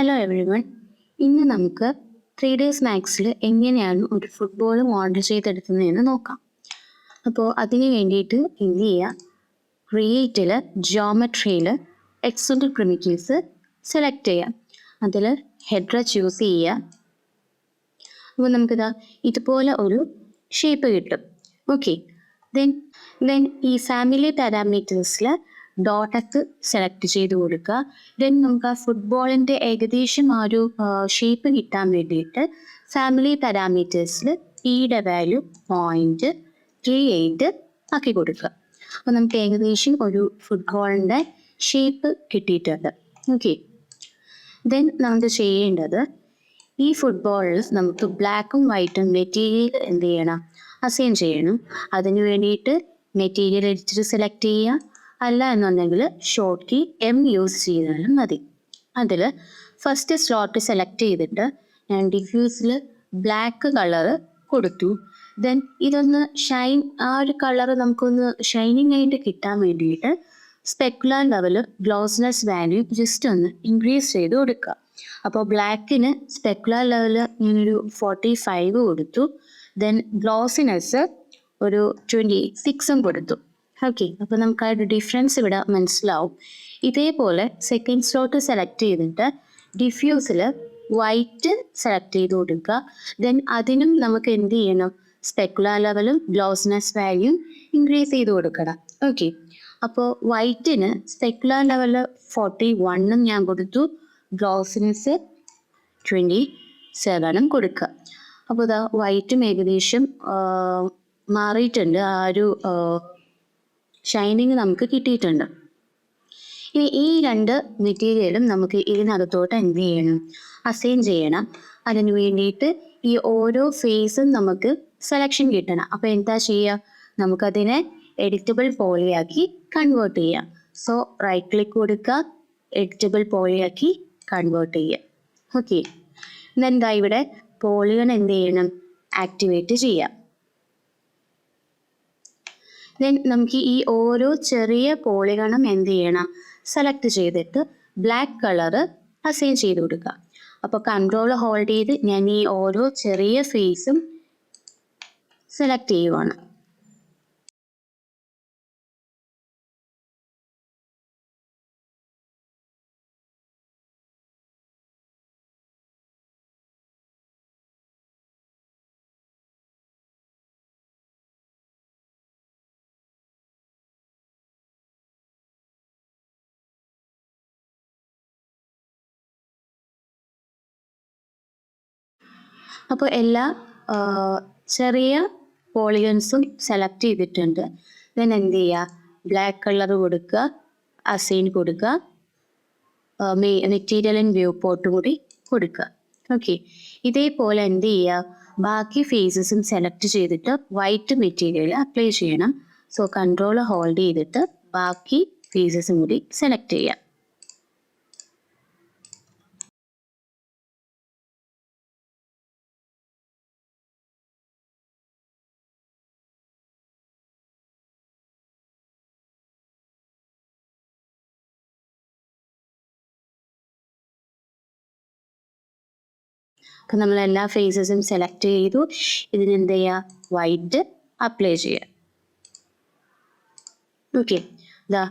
Hello everyone. ഇന്ന് നമുക്ക് 3 days മാക്സിൽ എങ്ങനെയാണ് ഒരു ഫുട്ബോൾ മോഡൽ ചെയ്തെടുക്കുന്നതെന്ന് നോക്കാം. അപ്പോൾ അതിന് വേണ്ടിയിട്ട് എന്ത് ചെയ്യുക, ക്രിയേറ്റിൽ ജോമെട്രിയിൽ എക്സ്റ്റെൻഡഡ് പ്രിമിറ്റീവ്സ് സെലക്ട് ചെയ്യാം. അതിൽ ഹെഡ്ര ചൂസ് ചെയ്യുക. അപ്പോൾ നമുക്കിതാ ഇതുപോലെ ഒരു ഷേപ്പ് കിട്ടും. ഓക്കെ, ദെൻ ഈ ഫാമിലി പാരാമീറ്റേഴ്സിൽ ഡോട്ടൊക്കെ സെലക്ട് ചെയ്ത് കൊടുക്കുക. ദെൻ നമുക്ക് ആ ഫുട്ബോളിൻ്റെ ഏകദേശം ആ ഒരു ഷേപ്പ് കിട്ടാൻ വേണ്ടിയിട്ട് ഫാമിലി പാരാമീറ്റേഴ്സിൽ പിയുടെ വാല്യൂ 0.38 ആക്കി കൊടുക്കുക. അപ്പോൾ നമുക്ക് ഏകദേശം ഒരു ഫുട്ബോളിൻ്റെ ഷേപ്പ് കിട്ടിയിട്ടുണ്ട്. ഓക്കെ, ദെൻ നമുക്ക് ചെയ്യേണ്ടത് ഈ ഫുട്ബോളിൽ നമുക്ക് ബ്ലാക്കും വൈറ്റും മെറ്റീരിയൽ എന്ത് ചെയ്യണം, അസൈൻ ചെയ്യണം. അതിന് വേണ്ടിയിട്ട് മെറ്റീരിയൽ എഡിറ്റർ സെലക്ട് ചെയ്യുക. അല്ല എന്നുണ്ടെങ്കിൽ ഷോർട്ട് കീ M യൂസ് ചെയ്താലും മതി. അതിൽ ഫസ്റ്റ് സ്ലോട്ട് സെലക്ട് ചെയ്തിട്ട് ഞാൻ ഡിഫ്യൂസിൽ ബ്ലാക്ക് കളറ് കൊടുത്തു. ദെൻ ഇതൊന്ന് ആ ഒരു കളറ് നമുക്കൊന്ന് ഷൈനിങ് ആയിട്ട് കിട്ടാൻ വേണ്ടിയിട്ട് സ്പെക്കുലർ ലെവൽ ഗ്ലോസ്നെസ് വാല്യൂ ജസ്റ്റ് ഒന്ന് ഇൻക്രീസ് ചെയ്ത് കൊടുക്കുക. അപ്പോൾ ബ്ലാക്കിന് സ്പെക്കുലർ ലെവൽ ഞാനൊരു 45 കൊടുത്തു. ദെൻ ഗ്ലോസിനെസ് ഒരു 26 കൊടുത്തു. ഓക്കെ, അപ്പോൾ നമുക്ക് ആ ഒരു ഡിഫറൻസ് ഇവിടെ മനസ്സിലാവും. ഇതേപോലെ സെക്കൻഡ് സ്ലോട്ട് സെലക്ട് ചെയ്തിട്ട് ഡിഫ്യൂസിൽ വൈറ്റ് സെലക്ട് ചെയ്ത് കൊടുക്കുക. ദെൻ അതിനും നമുക്ക് എന്ത് ചെയ്യണം, സ്പെക്കുലർ ലെവലും ഗ്ലോസ്നെസ് വാല്യൂം ഇൻക്രീസ് ചെയ്ത് കൊടുക്കണം. ഓക്കെ, അപ്പോൾ വൈറ്റിന് സ്പെക്കുലർ ലെവൽ 41 ഞാൻ കൊടുത്തു, ഗ്ലോസ്നെസ് 27 കൊടുക്കുക. അപ്പോൾ ഇതാ വൈറ്റും ഏകദേശം മാറിയിട്ടുണ്ട്, ആ ഒരു ഷൈനിങ് നമുക്ക് കിട്ടിയിട്ടുണ്ട്. ഇനി ഈ രണ്ട് മെറ്റീരിയലും നമുക്ക് ഇതിനകത്തോട്ട് എന്ത് ചെയ്യണം, അസൈൻ ചെയ്യണം. അതിന് വേണ്ടിയിട്ട് ഈ ഓരോ ഫേസും നമുക്ക് സെലക്ഷൻ കിട്ടണം. അപ്പോൾ എന്താ ചെയ്യുക, നമുക്കതിനെ എഡിറ്റബിൾ പോളിയാക്കി കൺവേർട്ട് ചെയ്യാം. സോ റൈറ്റ് ക്ലിക്ക് കൊടുക്കുക, എഡിറ്റബിൾ പോളിയാക്കി കൺവേർട്ട് ചെയ്യുക. ഓക്കെ, ഇതെന്താ ഇവിടെ പോളിഗൺ എന്ത് ചെയ്യണം, ആക്ടിവേറ്റ് ചെയ്യാം. ദെൻ നമുക്ക് ഈ ഓരോ ചെറിയ പോളിഗണും എന്ത് ചെയ്യണം, സെലക്ട് ചെയ്തിട്ട് ബ്ലാക്ക് കളറ് അസൈൻ ചെയ്ത് കൊടുക്കുക. അപ്പോൾ കൺട്രോൾ ഹോൾഡ് ചെയ്ത് ഞാൻ ഈ ഓരോ ചെറിയ ഫേസും സെലക്ട് ചെയ്യുവാണ്. അപ്പോൾ എല്ലാ ചെറിയ പോളിഗൺസും സെലക്ട് ചെയ്തിട്ടുണ്ട്. ദെൻ എന്ത് ചെയ്യുക, ബ്ലാക്ക് കളർ കൊടുക്കുക, അസൈൻ കൊടുക്കുക, മെറ്റീരിയൽ ആൻഡ് വ്യൂ പോർട്ടും കൂടി കൊടുക്കുക. ഓക്കെ, ഇതേപോലെ എന്ത് ചെയ്യുക, ബാക്കി ഫേസസും സെലക്ട് ചെയ്തിട്ട് വൈറ്റ് മെറ്റീരിയൽ അപ്ലൈ ചെയ്യണം. സോ കൺട്രോൾ ഹോൾഡ് ചെയ്തിട്ട് ബാക്കി ഫേസസും കൂടി സെലക്ട് ചെയ്യാം. അപ്പം നമ്മൾ എല്ലാ ഫേസസും സെലക്ട് ചെയ്തു. ഇതിനെന്ത് ചെയ്യുക, വൈറ്റ് അപ്ലൈ ചെയ്യുക. ഓക്കെ, ഇതാ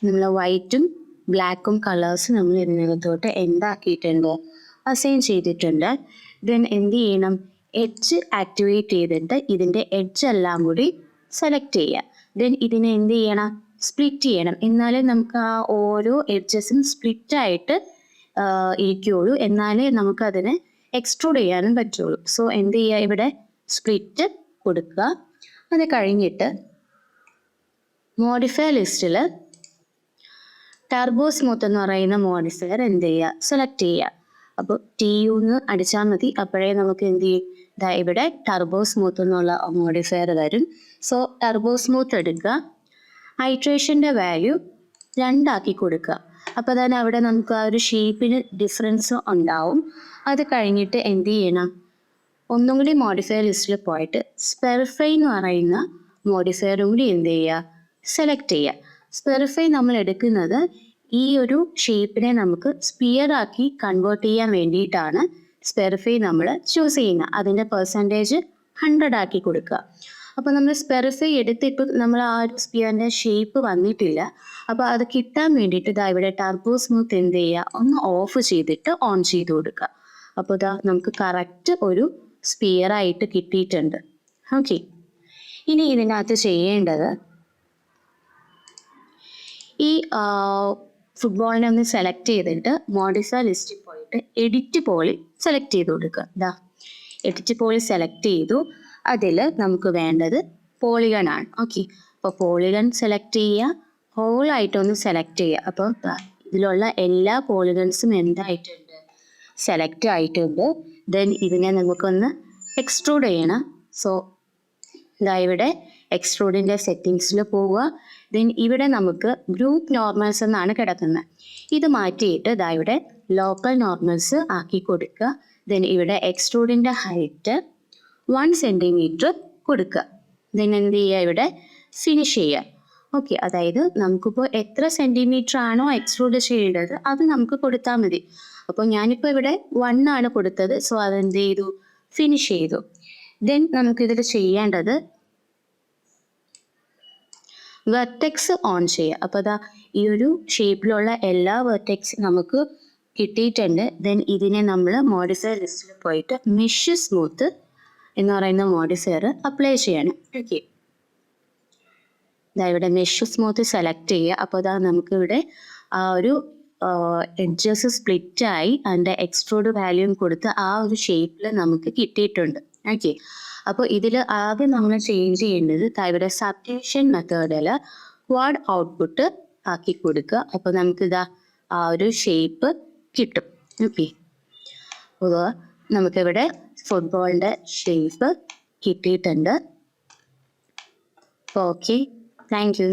നമ്മൾ വൈറ്റും ബ്ലാക്കും കളേഴ്സ് നമ്മൾ ഇതിനകത്തോട്ട് എന്താക്കിയിട്ടുണ്ട്, അസൈൻ ചെയ്തിട്ടുണ്ട്. ദെൻ എന്ത് ചെയ്യണം, എഡ്ജ് ആക്ടിവേറ്റ് ചെയ്തിട്ട് ഇതിൻ്റെ എഡ്ജ് എല്ലാം കൂടി സെലക്ട് ചെയ്യുക. ദെൻ ഇതിനെ എന്ത് ചെയ്യണം, സ്പ്ലിറ്റ് ചെയ്യണം. എന്നാലേ നമുക്ക് ആ ഓരോ എഡ്ജസും സ്പ്ലിറ്റായിട്ട് ഇരിക്കുകയുള്ളൂ, എന്നാലേ നമുക്കതിനെ എക്സ്ട്രൂഡ് ചെയ്യാനും പറ്റുള്ളൂ. സോ എന്ത് ചെയ്യുക, ഇവിടെ സ്പ്ലിറ്റ് കൊടുക്കുക. അത് കഴിഞ്ഞിട്ട് മോഡിഫയർ ലിസ്റ്റിൽ ടർബോ സ്മൂത്ത് എന്ന് പറയുന്ന മോഡിഫയർ എന്ത് ചെയ്യുക, സെലക്ട് ചെയ്യുക. അപ്പോൾ TU എന്ന് അടിച്ചാൽ മതി, അപ്പോഴേ നമുക്ക് എന്ത് ചെയ്യും, ഇവിടെ ടർബോ സ്മൂത്ത് എന്നുള്ള മോഡിഫയർ വരും. സോ ടർബോ സ്മൂത്ത് എടുക്കുക, ഹൈഡ്രേഷൻ്റെ വാല്യൂ 2 ആക്കി കൊടുക്കുക. അപ്പോൾ തന്നെ അവിടെ നമുക്ക് ആ ഒരു ഷേപ്പിന് ഡിഫറൻസ് ഉണ്ടാവും. അത് കഴിഞ്ഞിട്ട് എന്ത് ചെയ്യണം, ഒന്നും കൂടി മോഡിഫയർ ലിസ്റ്റിൽ പോയിട്ട് സ്പെറിഫൈ എന്ന് പറയുന്ന മോഡിഫയറും കൂടി എന്ത് ചെയ്യുക, സെലക്ട് ചെയ്യുക. സ്പെറിഫൈ നമ്മൾ എടുക്കുന്നത് ഈ ഒരു ഷേപ്പിനെ നമുക്ക് സ്പിയർ ആക്കി കൺവേർട്ട് ചെയ്യാൻ വേണ്ടിയിട്ടാണ് സ്പെറിഫൈ നമ്മൾ ചൂസ് ചെയ്യുന്നത്. അതിൻ്റെ പെർസെൻറ്റേജ് 100 ആക്കി കൊടുക്കുക. അപ്പോൾ നമ്മൾ സ്പെറിഫൈ എടുത്തിട്ട് നമ്മൾ ആ ഒരു സ്പിയറിൻ്റെ ഷേപ്പ് വന്നിട്ടില്ല. അപ്പോൾ അത് കിട്ടാൻ വേണ്ടിയിട്ട് ഇതാ ഇവിടെ ടർബോ സ്മൂത്ത് എന്ത് ചെയ്യുക, ഒന്ന് ഓഫ് ചെയ്തിട്ട് ഓൺ ചെയ്ത് കൊടുക്കുക. അപ്പോൾ ഇതാ നമുക്ക് കറക്റ്റ് ഒരു സ്പിയർ ആയിട്ട് കിട്ടിയിട്ടുണ്ട്. ഓക്കെ, ഇനി ഇതിനകത്ത് ചെയ്യേണ്ടത് ഈ ഫുട്ബോളിനെ ഒന്ന് സെലക്ട് ചെയ്തിട്ട് മോഡിഫൈ ലിസ്റ്റിൽ പോയിട്ട് എഡിറ്റ് പോളി സെലക്ട് ചെയ്ത് കൊടുക്കുക. ഇതാ എഡിറ്റ് പോളി സെലക്ട് ചെയ്തു. അതിൽ നമുക്ക് വേണ്ടത് പോളിഗൺ ആണ്. ഓക്കെ, അപ്പോൾ പോളിഗൺ സെലക്ട് ചെയ്യുക, ഹോളായിട്ടൊന്ന് സെലക്ട് ചെയ്യുക. അപ്പോൾ ഇതിലുള്ള എല്ലാ പോളിഗൺസും എന്തായിട്ടുണ്ട്, സെലക്ട് ആയിട്ടുണ്ട്. ദെൻ ഇതിനെ നമുക്കൊന്ന് എക്സ്ട്രൂഡ് ചെയ്യണം. സോ ഇതാ ഇവിടെ എക്സ്ട്രൂഡിൻ്റെ സെറ്റിങ്സിൽ പോവുക. ദെൻ ഇവിടെ നമുക്ക് ഗ്രൂപ്പ് നോർമൽസ് എന്നാണ് കിടക്കുന്നത്. ഇത് മാറ്റിയിട്ട് ഇതാ ഇവിടെ ലോക്കൽ നോർമൽസ് ആക്കി കൊടുക്കുക. ദെൻ ഇവിടെ എക്സ്ട്രൂഡിൻ്റെ ഹൈറ്റ് 1 സെൻറ്റിമീറ്റർ കൊടുക്കുക. ദെൻ എന്ത് ചെയ്യുക, ഇവിടെ ഫിനിഷ് ചെയ്യുക. ഓക്കെ, അതായത് നമുക്കിപ്പോൾ എത്ര സെൻറ്റിമീറ്റർ ആണോ എക്സ്ട്രൂഡ് ചെയ്യേണ്ടത് അത് നമുക്ക് കൊടുത്താൽ മതി. അപ്പോൾ ഞാനിപ്പോൾ ഇവിടെ 1 ആണ് കൊടുത്തത്. സോ അതെന്ത് ചെയ്തു, ഫിനിഷ് ചെയ്തു. ദെൻ നമുക്കിതിൽ ചെയ്യേണ്ടത് വെർട്ടെക്സ് ഓൺ ചെയ്യുക. അപ്പോൾ അതാ ഈ ഒരു ഷേപ്പിലുള്ള എല്ലാ വെർട്ടെക്സും നമുക്ക് കിട്ടിയിട്ടുണ്ട്. ദെൻ ഇതിനെ നമ്മൾ മോഡിഫയർ ലിസ്റ്റിൽ പോയിട്ട് മെഷ് സ്മൂത്ത് എന്ന് പറയുന്ന മോഡിഫയർ അപ്ലൈ ചെയ്യണം. ഓക്കെ, ഇതാ ഇവിടെ മെഷ് സ്മൂത്ത് സെലക്ട് ചെയ്യുക. അപ്പോൾ അതാ നമുക്കിവിടെ ആ ഒരു എഡ്ജസ് സ്പ്ലിറ്റായി അതിൻ്റെ എക്സ്ട്രൂഡ് വാല്യൂം കൊടുത്ത് ആ ഒരു ഷേപ്പിൽ നമുക്ക് കിട്ടിയിട്ടുണ്ട്. ഓക്കെ, അപ്പോൾ ഇതിൽ ആദ്യം നമ്മൾ ചേഞ്ച് ചെയ്യേണ്ടത് ഇവിടെ സബ്സ്റ്റിറ്റ്യൂഷൻ മെത്തേഡിൽ ക്വാഡ് ഔട്ട്പുട്ട് ആക്കി കൊടുക്കുക. അപ്പോൾ നമുക്കിതാ ആ ഒരു ഷേപ്പ് കിട്ടും. ഓക്കെ, അപ്പോൾ നമുക്കിവിടെ ഫുട്ബോളിൻ്റെ ഷേപ്പ് കിട്ടിയിട്ടുണ്ട്. Okay, thank you.